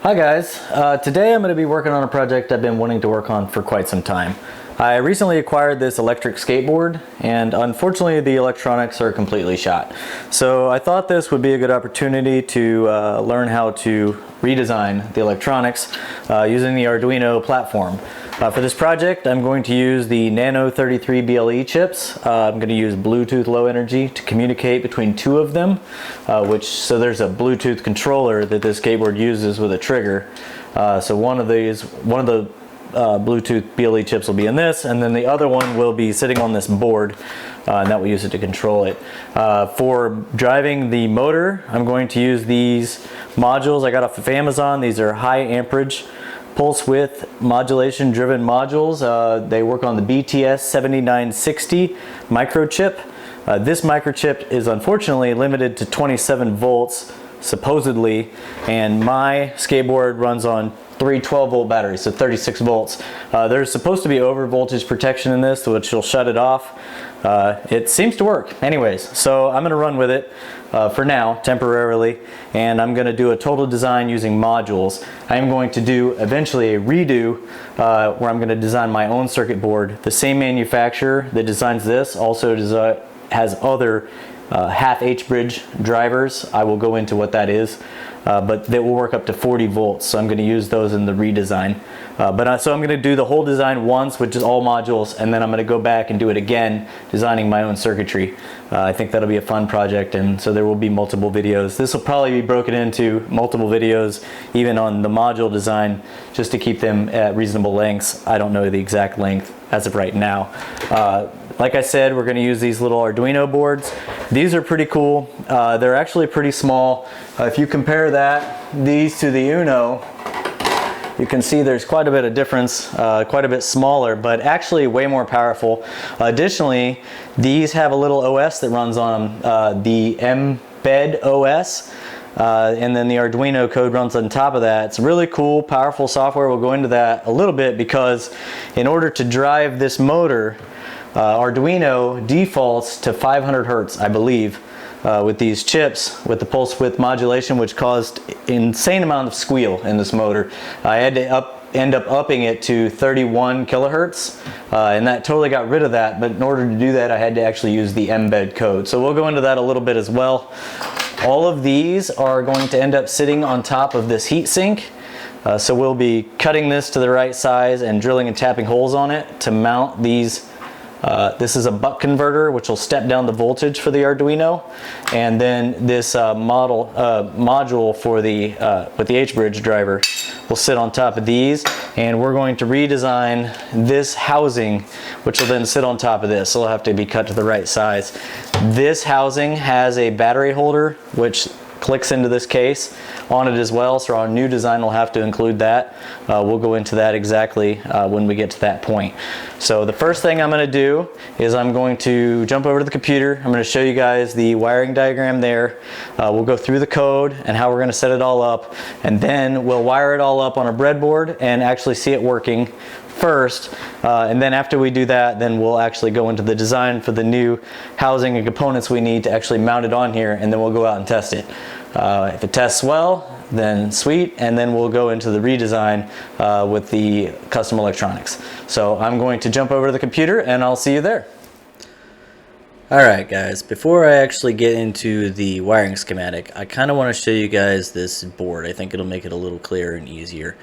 Hi guys, today I'm going to be working on a project I've been wanting to work on for quite some time. I recently acquired this electric skateboard and unfortunately the electronics are completely shot. So I thought this would be a good opportunity to learn how to redesign the electronics using the Arduino platform. For this project I'm going to use the Nano 33 BLE chips. I'm going to use Bluetooth Low Energy to communicate between two of them, so there's a Bluetooth controller that this skateboard uses with a trigger. So one of the Bluetooth BLE chips will be in this, and then the other one will be sitting on this board, and that will use it to control it. For driving the motor, I'm going to use these modules I got off of Amazon. These are high amperage Pulse Width Modulation driven modules. They work on the BTS 7960 microchip. This microchip is unfortunately limited to 27 volts supposedly, and my skateboard runs on three 12-volt batteries, so 36 volts. There's supposed to be over voltage protection in this, which will shut it off. It seems to work. Anyways, so I'm going to run with it for now, temporarily, and I'm going to do a total design using modules. I'm going to do eventually a redo where I'm going to design my own circuit board. The same manufacturer that designs this also has other half H-bridge drivers. I will go into what that is, but they will work up to 40 volts, so I'm going to use those in the redesign. So I'm going to do the whole design once, which is all modules, and then I'm going to go back and do it again, designing my own circuitry. I think that'll be a fun project, and so there will be multiple videos. This will probably be broken into multiple videos, even on the module design, just to keep them at reasonable lengths. I don't know the exact length as of right now. Like I said, we're going to use these little Arduino boards. These are pretty cool. They're actually pretty small. If you compare these to the Uno, you can see there's quite a bit of difference, quite a bit smaller, but actually way more powerful. Additionally, these have a little OS that runs on them, the Mbed OS, and then the Arduino Code runs on top of that. It's really cool, powerful software. We'll go into that a little bit because in order to drive this motor, Arduino defaults to 500 Hertz, I believe, with these chips, with the pulse width modulation, which caused insane amount of squeal in this motor. I had to end up upping it to 31 kilohertz, and that totally got rid of that, but in order to do that I had to actually use the Mbed code. So we'll go into that a little bit as well. All of these are going to end up sitting on top of this heat sink. So we'll be cutting this to the right size and drilling and tapping holes on it to mount these. This is a buck converter, which will step down the voltage for the Arduino, and then this module for with the H-bridge driver will sit on top of these, and we're going to redesign this housing, which will then sit on top of this. So it'll have to be cut to the right size. This housing has a battery holder, which clicks into this case on it as well, so our new design will have to include that. We'll go into that exactly when we get to that point. So the first thing I'm going to do is I'm going to jump over to the computer. I'm going to show you guys the wiring diagram there. We'll go through the code and how we're going to set it all up, and then we'll wire it all up on a breadboard and actually see it working first, and then after we do that, then we'll actually go into the design for the new housing and components we need to actually mount it on here, and then we'll go out and test it. If it tests well, then sweet, and then we'll go into the redesign with the custom electronics. So I'm going to jump over to the computer and I'll see you there. Alright guys, before I actually get into the wiring schematic, I kind of want to show you guys this board. I think it'll make it a little clearer and easier.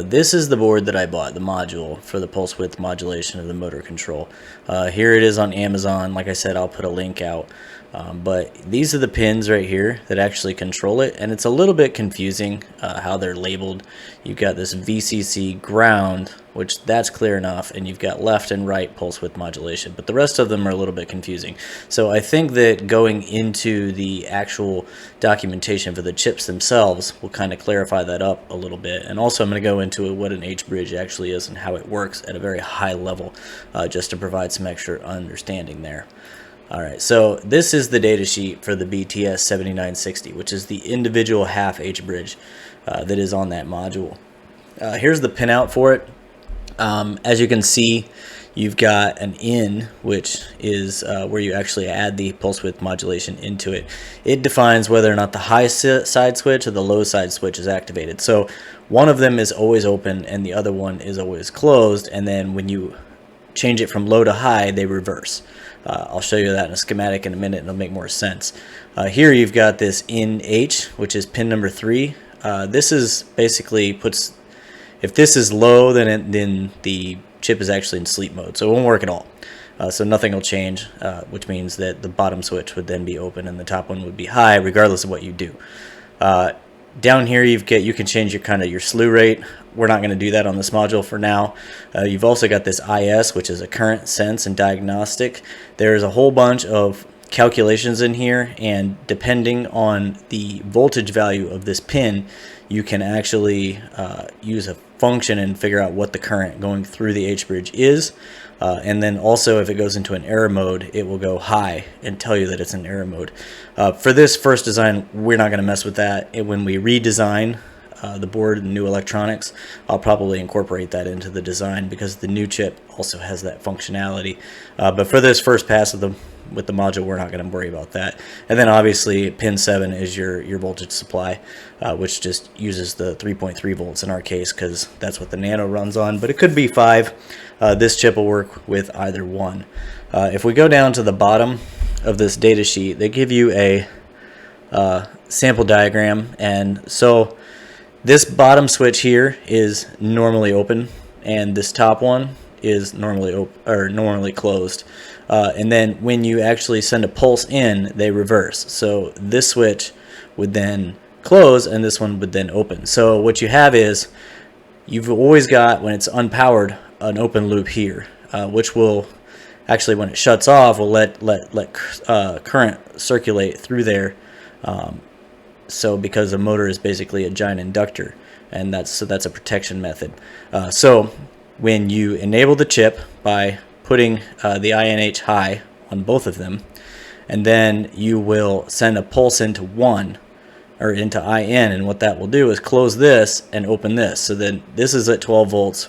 This is the board that I bought, the module for the pulse width modulation of the motor control. Here it is on Amazon. Like I said, I'll put a link out. But these are the pins right here that actually control it, and it's a little bit confusing how they're labeled. You've got this VCC ground, which that's clear enough, and you've got left and right pulse width modulation, but the rest of them are a little bit confusing. So I think that going into the actual documentation for the chips themselves will kind of clarify that up a little bit, and also I'm going to go into what an H-bridge actually is and how it works at a very high level, just to provide some extra understanding there. Alright, so this is the data sheet for the BTS 7960, which is the individual half H-bridge that is on that module. Here's the pinout for it. As you can see, you've got an in, which is where you actually add the pulse width modulation into it. It defines whether or not the high side switch or the low side switch is activated. So one of them is always open and the other one is always closed, and then when you change it from low to high, they reverse. I'll show you that in a schematic in a minute and it'll make more sense. Here you've got this in H, which is pin number 3. This is basically puts, if this is low, then the chip is actually in sleep mode, so it won't work at all. So nothing will change, which means that the bottom switch would then be open and the top one would be high, regardless of what you do. Down here you can change your slew rate. We're not going to do that on this module for now. You've also got this IS, which is a current sense and diagnostic. There's a whole bunch of calculations in here, and depending on the voltage value of this pin, you can actually use a function and figure out what the current going through the H bridge is. And then also, if it goes into an error mode, it will go high and tell you that it's in error mode. For this first design, we're not going to mess with that. When we redesign the board and new electronics, I'll probably incorporate that into the design because the new chip also has that functionality. But for this first pass with the module, we're not going to worry about that. And then obviously pin 7 is your voltage supply, which just uses the 3.3 volts in our case because that's what the Nano runs on, but it could be 5. This chip will work with either one. If we go down to the bottom of this data sheet, they give you a sample diagram, and so this bottom switch here is normally open and this top one is normally closed. And then when you actually send a pulse in, they reverse. So this switch would then close and this one would then open. So what you have is, you've always got, when it's unpowered, an open loop here, which will actually, when it shuts off, will let current circulate through there. So because the motor is basically a giant inductor, and that's a protection method. So when you enable the chip by putting the INH high on both of them, and then you will send a pulse into one, or into IN, and what that will do is close this and open this. So then this is at 12 volts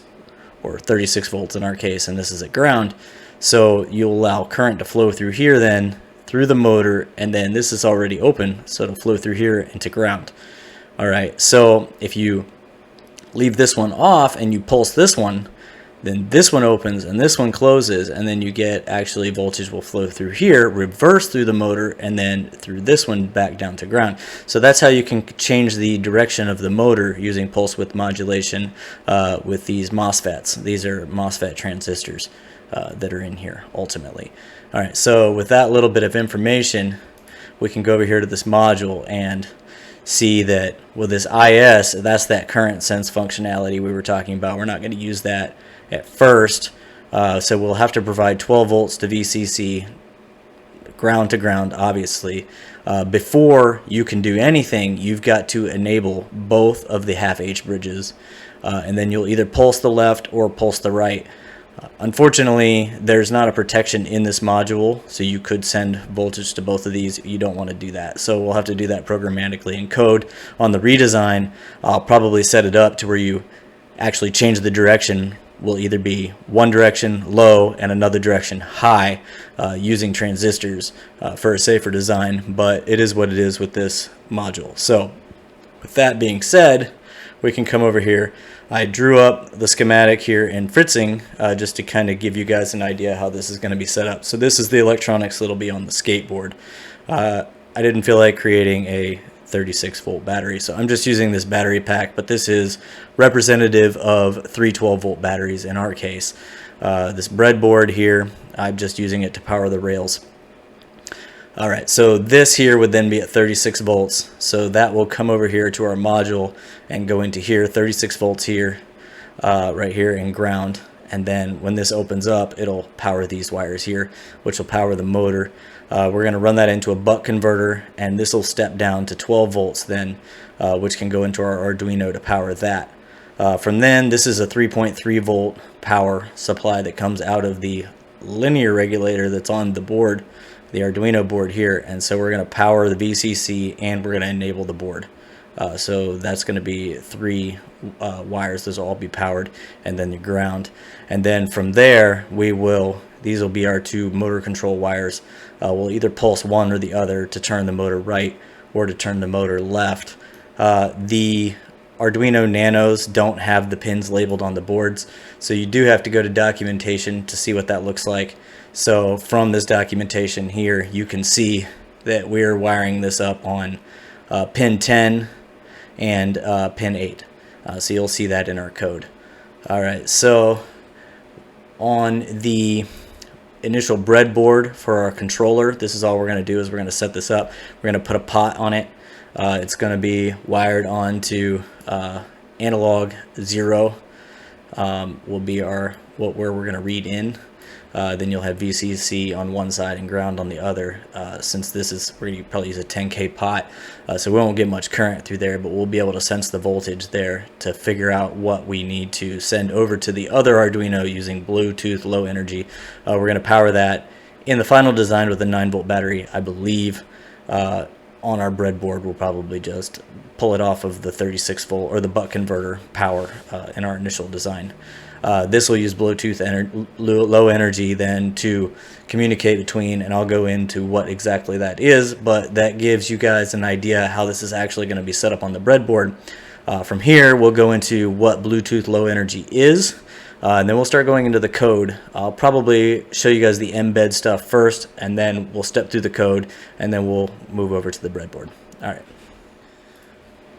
or 36 volts in our case, and this is at ground. So you'll allow current to flow through here, then through the motor, and then this is already open, so it'll flow through here into ground. Alright, so if you leave this one off and you pulse this one, then this one opens and this one closes, and then you get, actually, voltage will flow through here, reverse through the motor, and then through this one back down to ground. So that's how you can change the direction of the motor using pulse width modulation with these MOSFETs. These are MOSFET transistors that are in here ultimately. Alright, so with that little bit of information, we can go over here to this module and see that with this IS, that's that current sense functionality we were talking about. We're not going to use that at first, so we'll have to provide 12 volts to VCC, ground to ground, obviously. Before you can do anything, you've got to enable both of the half H bridges, and then you'll either pulse the left or pulse the right. Unfortunately, there's not a protection in this module, so you could send voltage to both of these. You don't want to do that, so we'll have to do that programmatically in code. On the redesign, I'll probably set it up to where you actually change the direction. Will either be one direction low and another direction high, using transistors for a safer design, but it is what it is with this module. So with that being said, we can come over here. I drew up the schematic here in Fritzing just to kind of give you guys an idea how this is going to be set up. So this is the electronics that'll be on the skateboard. I didn't feel like creating a 36 volt battery, so I'm just using this battery pack, but this is representative of 3 12 volt batteries in our case. This breadboard here, I'm just using it to power the rails. Alright, so this here would then be at 36 volts, so that will come over here to our module and go into here, 36 volts here, right here in ground, and then when this opens up, it'll power these wires here, which will power the motor. We're going to run that into a buck converter, and this will step down to 12 volts then, which can go into our Arduino to power that. From then, this is a 3.3 volt power supply that comes out of the linear regulator that's on the board, the Arduino board here, and so we're going to power the VCC and we're going to enable the board. So that's going to be 3 wires. Those will all be powered, and then the ground. And then from there, these will be our 2 motor control wires. We'll either pulse one or the other to turn the motor right or to turn the motor left. The Arduino Nanos don't have the pins labeled on the boards, so you do have to go to documentation to see what that looks like. So from this documentation here, you can see that we're wiring this up on pin 10 and pin 8. So you'll see that in our code. Alright, so on the initial breadboard for our controller, this is all we're going to do is we're going to set this up. We're going to put a pot on it. It's going to be wired onto analog 0 will be where we're going to read in. Then you'll have VCC on one side and ground on the other. Since we're going to probably use a 10K pot, so we won't get much current through there, but we'll be able to sense the voltage there to figure out what we need to send over to the other Arduino using Bluetooth low energy. We're going to power that in the final design with a 9-volt battery, I believe. On our breadboard, we'll probably just pull it off of the 36-volt or the buck converter power in our initial design. This will use Bluetooth low energy then to communicate between, and I'll go into what exactly that is, but that gives you guys an idea how this is actually going to be set up on the breadboard. From here, we'll go into what Bluetooth low energy is. And then we'll start going into the code. I'll probably show you guys the Mbed stuff first, and then we'll step through the code, and then we'll move over to the breadboard.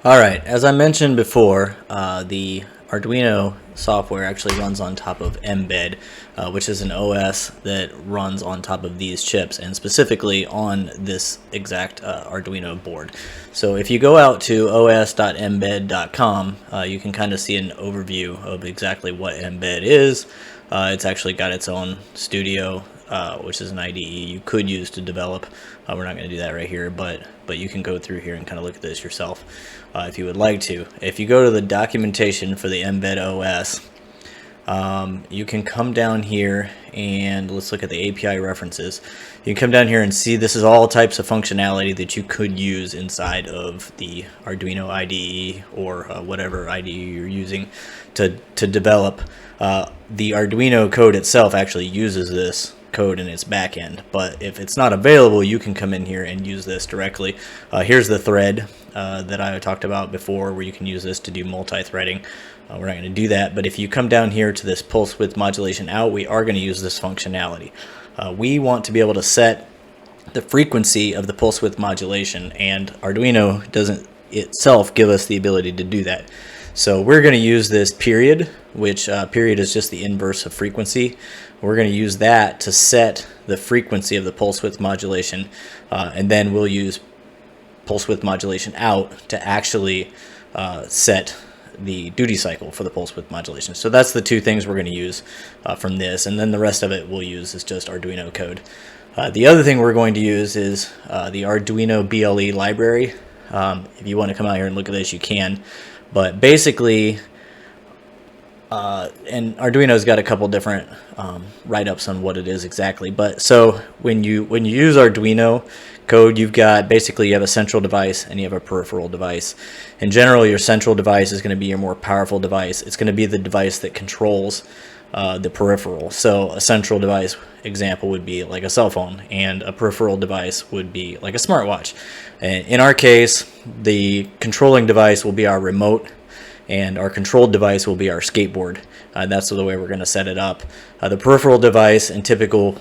Alright, as I mentioned before, the Arduino software actually runs on top of Mbed, which is an OS that runs on top of these chips, and specifically on this exact Arduino board. So if you go out to os.mbed.com, you can kind of see an overview of exactly what Mbed is. It's actually got its own studio, which is an IDE you could use to develop. We're not going to do that right here, but you can go through here and kind of look at this yourself if you would like to. If you go to the documentation for the Mbed OS, you can come down here and let's look at the API references. You can come down here and see this is all types of functionality that you could use inside of the Arduino IDE or whatever IDE you're using to develop. The Arduino code itself actually uses this code in its back end, but if it's not available, you can come in here and use this directly. Here's the thread that I talked about before, where you can use this to do multi-threading. We're not going to do that, but if you come down here to this Pulse Width Modulation out, we are going to use this functionality. We want to be able to set the frequency of the Pulse Width Modulation, and Arduino doesn't itself give us the ability to do that. So we're going to use this period, which period is just the inverse of frequency. We're going to use that to set the frequency of the pulse width modulation, and then we'll use pulse width modulation out to actually set the duty cycle for the pulse width modulation. So that's the two things we're going to use from this, and then the rest of it we'll use is just Arduino code. The other thing we're going to use is the Arduino BLE library. If you want to come out here and look at this, you can. But basically, and Arduino's got a couple different write-ups on what it is exactly. But so when you use Arduino code, you have a central device and you have a peripheral device. In general, your central device is going to be your more powerful device. It's going to be the device that controls the peripheral. So a central device example would be like a cell phone, and a peripheral device would be like a smartwatch. In our case, the controlling device will be our remote, and our controlled device will be our skateboard. That's the way we're going to set it up. The peripheral device in typical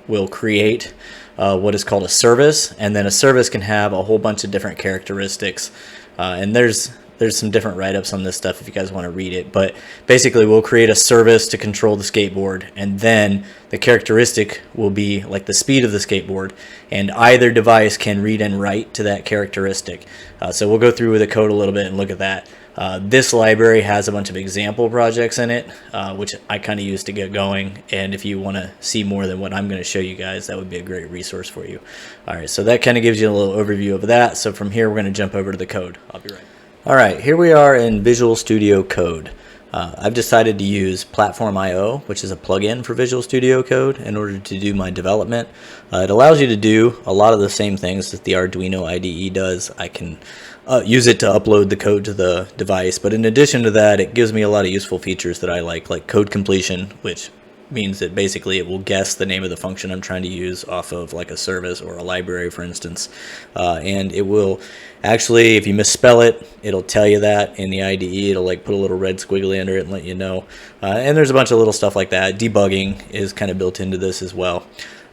will create what is called a service, and then a service can have a whole bunch of different characteristics, and there's some different write-ups on this stuff if you guys want to read it. But basically, we'll create a service to control the skateboard, and then the characteristic will be like the speed of the skateboard, and either device can read and write to that characteristic. So we'll go through with the code a little bit and look at that. This library has a bunch of example projects in it, which I kind of use to get going, and if you want to see more than what I'm going to show you guys, that would be a great resource for you. Alright, so that kind of gives you a little overview of that. So from here, we're going to jump over to the code. I'll be right back. Alright, here we are in Visual Studio Code. I've decided to use Platform IO, which is a plugin for Visual Studio Code, in order to do my development. It allows you to do a lot of the same things that the Arduino IDE does. I can use it to upload the code to the device, but in addition to that, it gives me a lot of useful features that I like code completion, which means that basically it will guess the name of the function I'm trying to use off of like a service or a library, for instance, and it will actually, if you misspell it, it'll tell you that in the IDE. It'll like put a little red squiggly under it and let you know, and there's a bunch of little stuff like that. Debugging is kind of built into this as well.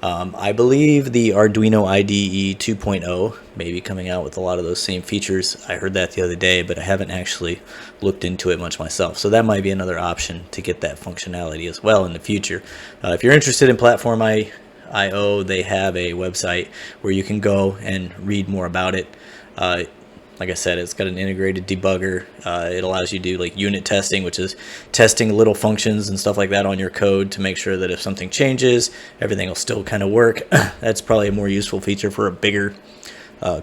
I believe the Arduino IDE 2.0 may be coming out with a lot of those same features. I heard that the other day, but I haven't actually looked into it much myself. So that might be another option to get that functionality as well in the future. If you're interested in Platform IO, they have a website where you can go and read more about it. Like I said, it's got an integrated debugger. It allows you to do like unit testing, which is testing little functions and stuff like that on your code to make sure that if something changes, everything will still kind of work. That's probably a more useful feature for a bigger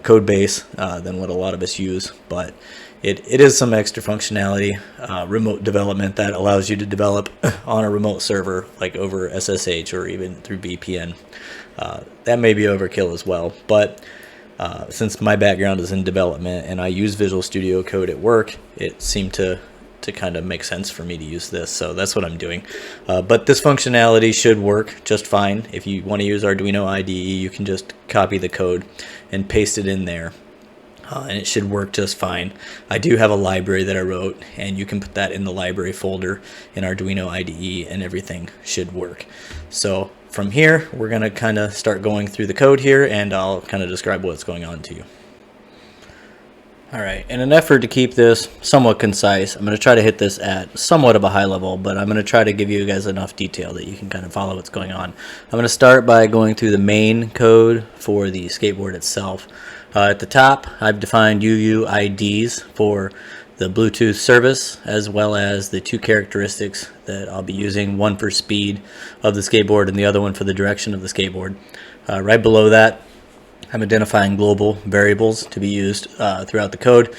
code base than what a lot of us use, but it is some extra functionality, remote development that allows you to develop on a remote server, like over SSH or even through VPN. That may be overkill as well, but since my background is in development and I use Visual Studio Code at work, it seemed to kind of make sense for me to use this, so that's what I'm doing. But this functionality should work just fine. If you want to use Arduino IDE, you can just copy the code and paste it in there, and it should work just fine. I do have a library that I wrote, and you can put that in the library folder in Arduino IDE and everything should work. So from here, we're going to kind of start going through the code here, and I'll kind of describe what's going on to you. Alright, in an effort to keep this somewhat concise, I'm going to try to hit this at somewhat of a high level, but I'm going to try to give you guys enough detail that you can kind of follow what's going on. I'm going to start by going through the main code for the skateboard itself. At the top, I've defined UUIDs for the Bluetooth service, as well as the two characteristics that I'll be using, one for speed of the skateboard and the other one for the direction of the skateboard. Right below that, I'm identifying global variables to be used throughout the code,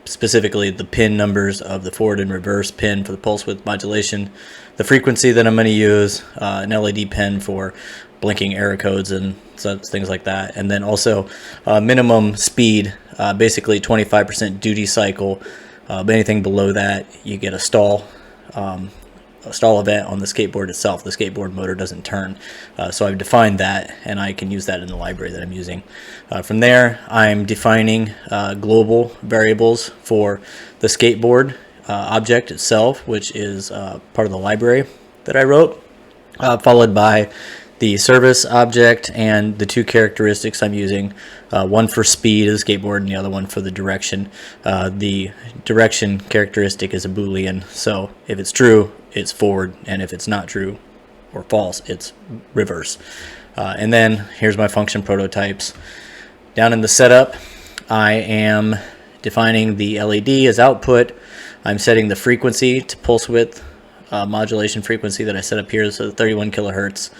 specifically the pin numbers of the forward and reverse pin for the pulse width modulation, the frequency that I'm going to use, an LED pin for blinking error codes and such things like that, and then also minimum speed, basically 25% duty cycle. Anything below that, you get a stall event on the skateboard itself. The skateboard motor doesn't turn, so I've defined that, and I can use that in the library that I'm using. From there, I'm defining global variables for the skateboard object itself, which is part of the library that I wrote, followed by the service object and the two characteristics I'm using, one for speed of the skateboard and the other one for the direction. The direction characteristic is a Boolean, so if it's true, it's forward, and if it's not true or false, it's reverse. And then here's my function prototypes. Down in the setup, I am defining the LED as output. I'm setting the frequency to pulse width modulation frequency that I set up here, so 31 kilohertz.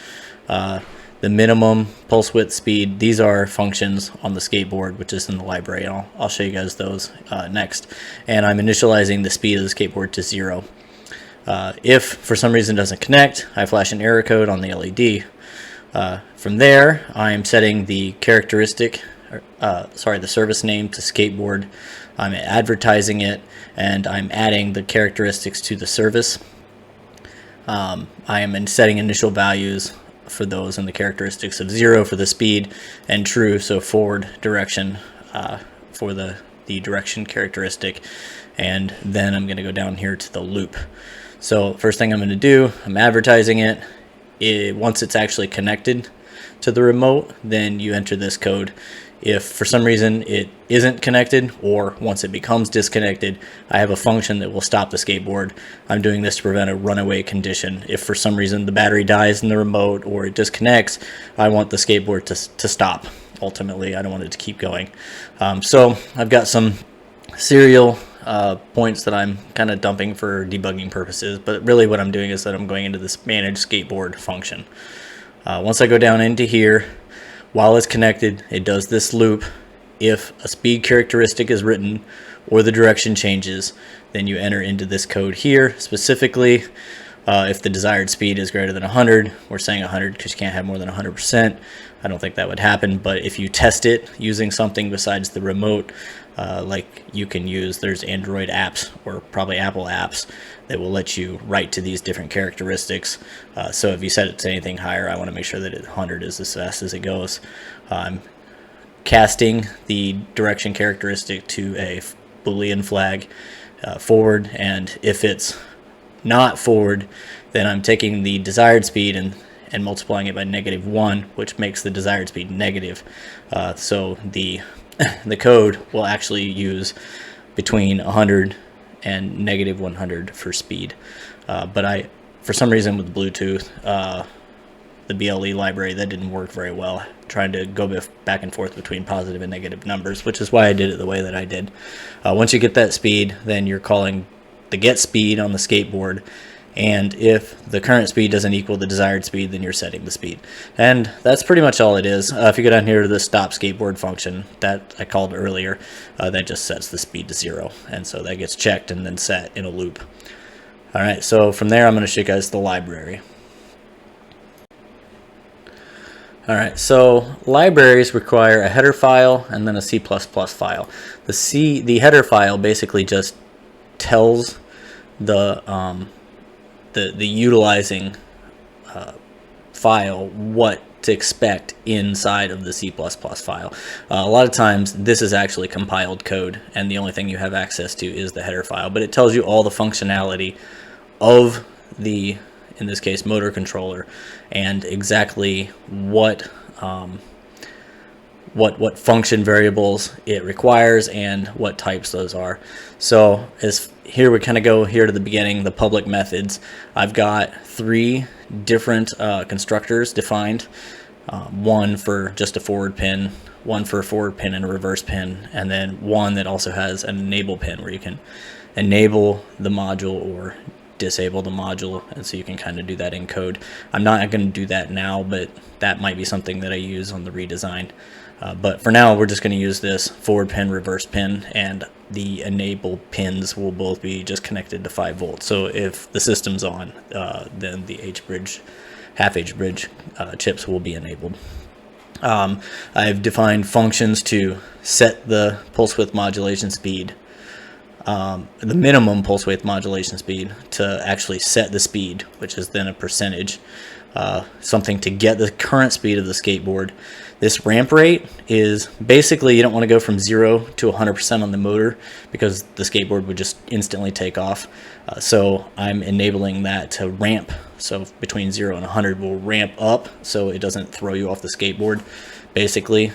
The minimum pulse width speed, these are functions on the skateboard, which is in the library. I'll show you guys those next. And I'm initializing the speed of the skateboard to 0. If for some reason it doesn't connect, I flash an error code on the LED. From there, I'm setting the characteristic, the service name to skateboard. I'm advertising it, and I'm adding the characteristics to the service. I am setting initial values for those and the characteristics of 0 for the speed and true, so forward direction for the direction characteristic. And then I'm going to go down here to the loop. So first thing I'm going to do, I'm advertising it. Once it's actually connected to the remote, then you enter this code. If for some reason it isn't connected, or once it becomes disconnected, I have a function that will stop the skateboard. I'm doing this to prevent a runaway condition. If for some reason the battery dies in the remote or it disconnects, I want the skateboard to stop. Ultimately, I don't want it to keep going. So I've got some serial points that I'm kind of dumping for debugging purposes, but really what I'm doing is that I'm going into this manage skateboard function. Once I go down into here, while it's connected, it does this loop. If a speed characteristic is written or the direction changes, then you enter into this code here. Specifically, if the desired speed is greater than 100, we're saying 100 because you can't have more than 100%. I don't think that would happen, but if you test it using something besides the remote, like you can use, there's Android apps or probably Apple apps that will let you write to these different characteristics. So if you set it to anything higher, I want to make sure that 100 is as fast as it goes. I'm casting the direction characteristic to a Boolean flag forward, and if it's not forward, then I'm taking the desired speed and multiplying it by -1, which makes the desired speed negative. So the code will actually use between 100 and -100 for speed. But for some reason with Bluetooth, the BLE library, that didn't work very well, trying to go back and forth between positive and negative numbers, which is why I did it the way that I did. Once you get that speed, then you're calling the get speed on the skateboard, and if the current speed doesn't equal the desired speed, then you're setting the speed. And that's pretty much all it is. If you go down here to the stop skateboard function that I called earlier, that just sets the speed to 0, and so that gets checked and then set in a loop. Alright, so from there I'm going to show you guys the library. Alright, so libraries require a header file and then a C++ file. The header file basically just tells the utilizing file what to expect inside of the C++ file. A lot of times this is actually compiled code, and the only thing you have access to is the header file, but it tells you all the functionality of the, in this case, motor controller, and exactly what function variables it requires and what types those are. So as here we kind of go here to the beginning, the public methods. I've got 3 different constructors defined, one for just a forward pin, one for a forward pin and a reverse pin, and then one that also has an enable pin where you can enable the module or disable the module, and so you can kind of do that in code. I'm not going to do that now, but that might be something that I use on the redesign. But for now, we're just going to use this forward pin, reverse pin, and the enable pins will both be just connected to 5 volts. So if the system's on, then the H-bridge, half H-bridge chips will be enabled. I've defined functions to set the pulse width modulation speed, the minimum pulse width modulation speed, to actually set the speed, which is then a percentage, something to get the current speed of the skateboard. This ramp rate is basically, you don't want to go from 0 to 100% on the motor because the skateboard would just instantly take off. So I'm enabling that to ramp. So between 0 and 100 will ramp up so it doesn't throw you off the skateboard. Basically,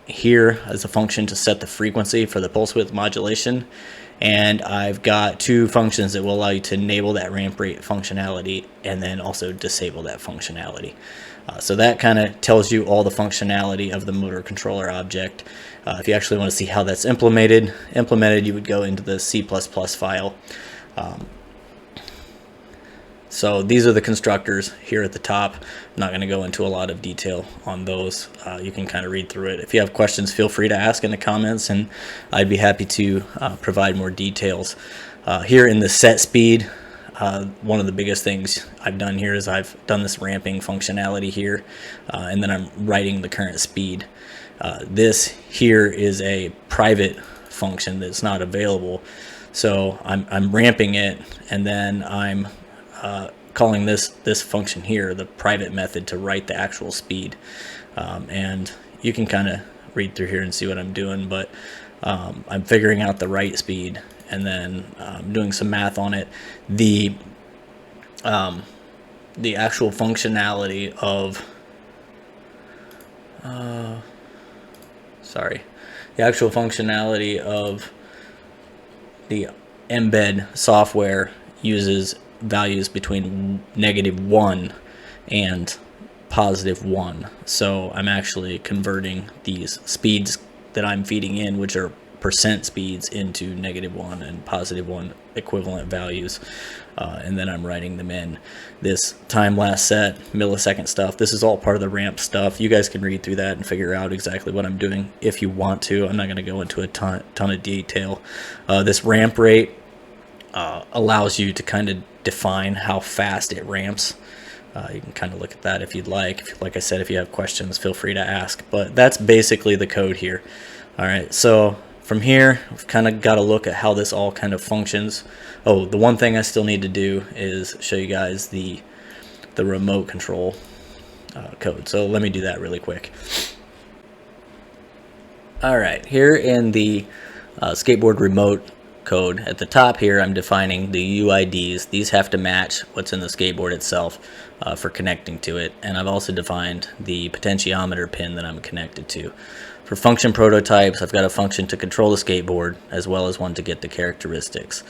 here is a function to set the frequency for the pulse width modulation. And I've got 2 functions that will allow you to enable that ramp rate functionality and then also disable that functionality. So that kind of tells you all the functionality of the motor controller object. If you actually want to see how that's implemented, you would go into the C++ file. So these are the constructors here at the top. I'm not going to go into a lot of detail on those. You can kind of read through it. If you have questions, feel free to ask in the comments, and I'd be happy to provide more details. Here in the set speed, one of the biggest things I've done here is I've done this ramping functionality here, and then I'm writing the current speed. This here is a private function that's not available, so I'm ramping it, and then I'm calling this function here the private method to write the actual speed. And you can kind of read through here and see what I'm doing, but I'm figuring out the right speed and then doing some math on it. The actual functionality of the actual functionality of the Mbed software uses values between -1 and +1. So I'm actually converting these speeds that I'm feeding in, which are percent speeds into -1 and +1 equivalent values, and then I'm writing them in. This time last set, millisecond stuff, this is all part of the ramp stuff. You guys can read through that and figure out exactly what I'm doing if you want to. I'm not going to go into a ton of detail. This ramp rate allows you to kind of define how fast it ramps. You can kind of look at that if you'd like. Like I said, if you have questions, feel free to ask. But that's basically the code here. All right, so from here, we've kind of got to look at how this all kind of functions. Oh, the one thing I still need to do is show you guys the remote control code. So let me do that really quick. All right, here in the Skateboard remote code at the top here, I'm defining the UIDs. These have to match what's in the skateboard itself for connecting to it, and I've also defined the potentiometer pin that I'm connected to. For function prototypes, I've got a function to control the skateboard as well as one to get the characteristics.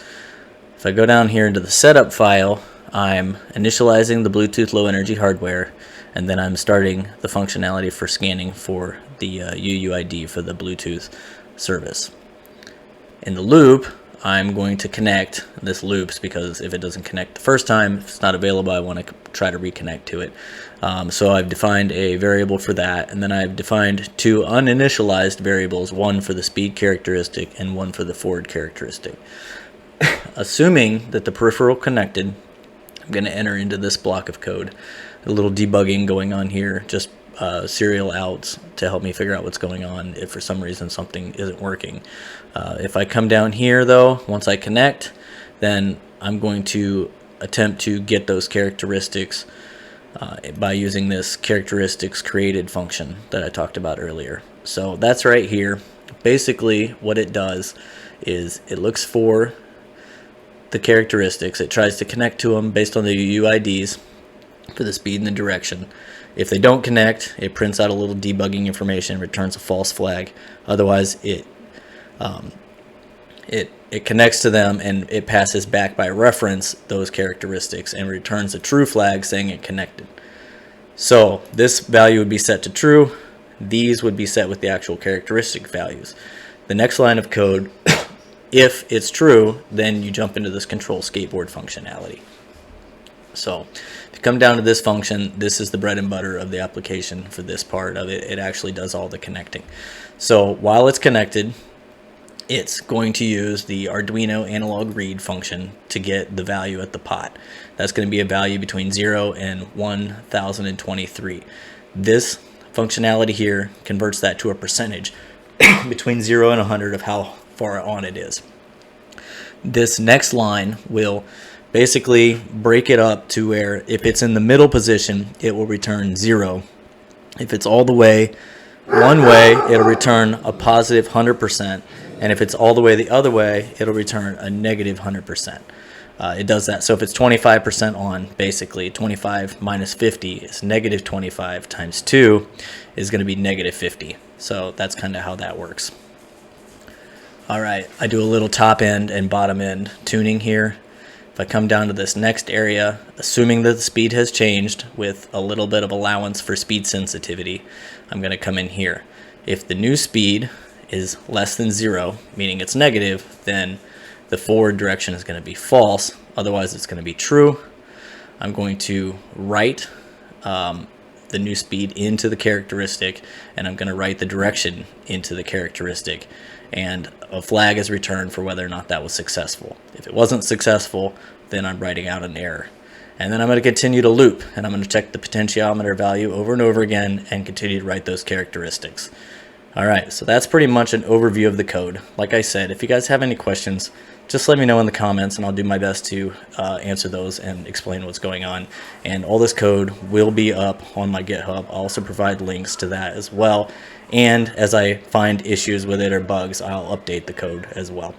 If I go down here into the setup file, I'm initializing the Bluetooth low energy hardware, and then I'm starting the functionality for scanning for the UUID for the Bluetooth service. In the loop, I'm going to connect. This loops because if it doesn't connect the first time, if it's not available, I want to try to reconnect to it. So I've defined a variable for that, and then I've defined two uninitialized variables, one for the speed characteristic and one for the forward characteristic. Assuming that the peripheral connected, I'm going to enter into this block of code. A little debugging going on here, just serial outs to help me figure out what's going on if for some reason something isn't working. If I come down here though, once I connect, then I'm going to attempt to get those characteristics by using this characteristics created function that I talked about earlier. So that's right here. Basically what it does is it looks for the characteristics, it tries to connect to them based on the UIDs for the speed and the direction. If they don't connect, it prints out a little debugging information, returns a false flag. Otherwise, it connects to them and it passes back by reference those characteristics and returns a true flag saying it connected. So this value would be set to true. These would be set with the actual characteristic values. The next line of code, if it's true, then you jump into this control skateboard functionality. So if you come down to this function, this is the bread and butter of the application for this part of it. It actually does all the connecting. So while it's connected, it's going to use the Arduino analog read function to get the value at the pot. That's going to be a value between 0 and 1023. This functionality here converts that to a percentage between 0 and 100 of how far on it is. This next line will basically break it up to where if it's in the middle position, it will return 0. If it's all the way one way, it'll return a positive 100%. And if it's all the way the other way, it'll return a negative 100%. It does that. So if it's 25% on, basically 25 minus 50 is negative 25 times 2 is going to be negative 50. So that's kind of how that works. All right, I do a little top end and bottom end tuning here. If I come down to this next area, assuming that the speed has changed with a little bit of allowance for speed sensitivity, I'm going to come in here. If the new speed is less than 0, meaning it's negative, then the forward direction is going to be false. Otherwise, it's going to be true. I'm going to write the new speed into the characteristic, and I'm going to write the direction into the characteristic. And a flag is returned for whether or not that was successful. If it wasn't successful, then I'm writing out an error. And then I'm going to continue to loop, and I'm going to check the potentiometer value over and over again and continue to write those characteristics. Alright, so that's pretty much an overview of the code. Like I said, if you guys have any questions, just let me know in the comments and I'll do my best to answer those and explain what's going on. And all this code will be up on my GitHub. I'll also provide links to that as well. And as I find issues with it or bugs, I'll update the code as well.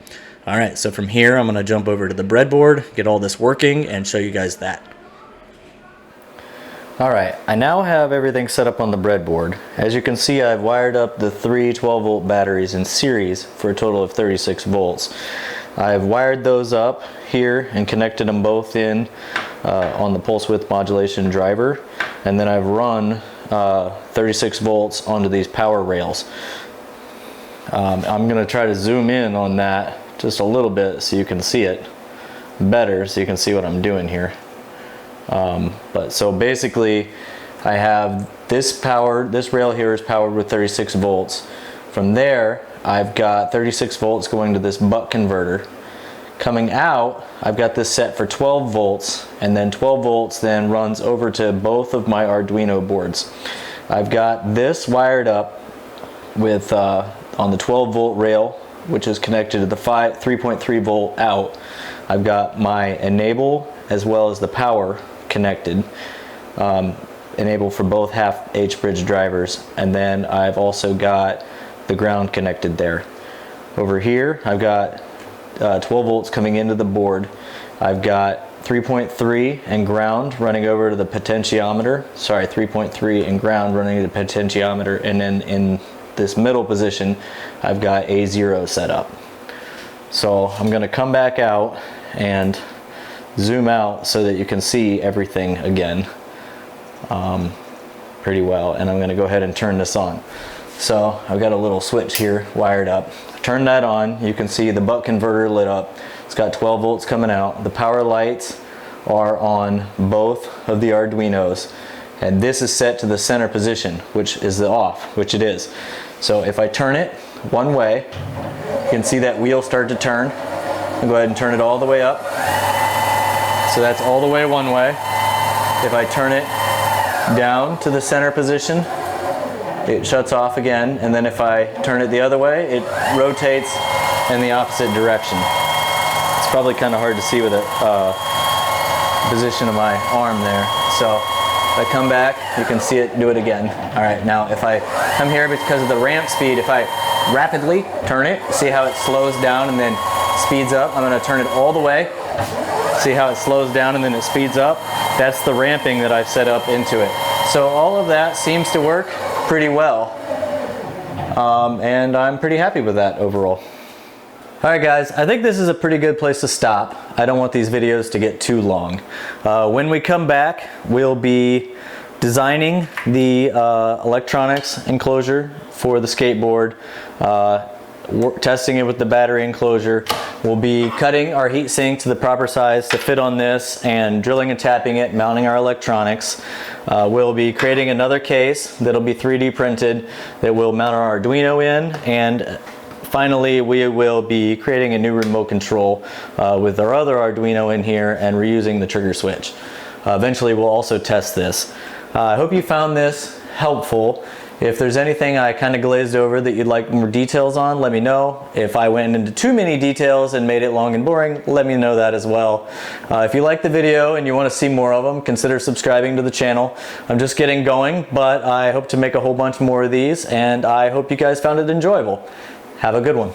Alright, so from here I'm going to jump over to the breadboard, get all this working, and show you guys that. Alright, I now have everything set up on the breadboard. As you can see, I've wired up the three 12-volt batteries in series for a total of 36 volts. I've wired those up here and connected them both in on the Pulse Width Modulation driver, and then I've run 36 volts onto these power rails. I'm going to try to zoom in on that just a little bit so you can see it better, so you can see what I'm doing here. But so basically I have this rail here is powered with 36 volts. From there I've got 36 volts going to this buck converter. Coming out, I've got this set for 12 volts, and then 12 volts then runs over to both of my Arduino boards. I've got this wired up with on the 12 volt rail, which is connected to the 3.3 volt out. I've got my enable as well as the power connected, enable for both half H bridge drivers, and then I've also got the ground connected there. Over here I've got 12 volts coming into the board. I've got 3.3 and ground running over to the potentiometer. Sorry, 3.3 and ground running to the potentiometer, and then in this middle position I've got A0 set up. So I'm going to come back out and zoom out so that you can see everything again pretty well, and I'm going to go ahead and turn this on. So I've got a little switch here wired up. Turn that on, you can see the buck converter lit up. It's got 12 volts coming out. The power lights are on both of the Arduinos, and this is set to the center position, which is the off, which it is. So if I turn it one way, you can see that wheel start to turn. I'll go ahead and turn it all the way up. So that's all the way one way. If I turn it down to the center position, it shuts off again, and then if I turn it the other way, it rotates in the opposite direction. It's probably kind of hard to see with the position of my arm there. So if I come back, you can see it do it again. All right, now if I come here, because of the ramp speed, if I rapidly turn it, see how it slows down and then speeds up? I'm going to turn it all the way. See how it slows down and then it speeds up? That's the ramping that I've set up into it. So all of that seems to work pretty well, and I'm pretty happy with that overall. Alright guys, I think this is a pretty good place to stop. I don't want these videos to get too long. When we come back, we'll be designing the electronics enclosure for the skateboard, testing it with the battery enclosure. We'll be cutting our heatsink to the proper size to fit on this and drilling and tapping it, mounting our electronics. We'll be creating another case that'll be 3D printed that we'll mount our Arduino in, and finally we will be creating a new remote control with our other Arduino in here and reusing the trigger switch. Eventually we'll also test this. I hope you found this helpful. If there's anything I kind of glazed over that you'd like more details on, let me know. If I went into too many details and made it long and boring, let me know that as well. If you like the video and you want to see more of them, consider subscribing to the channel. I'm just getting going, but I hope to make a whole bunch more of these, and I hope you guys found it enjoyable. Have a good one.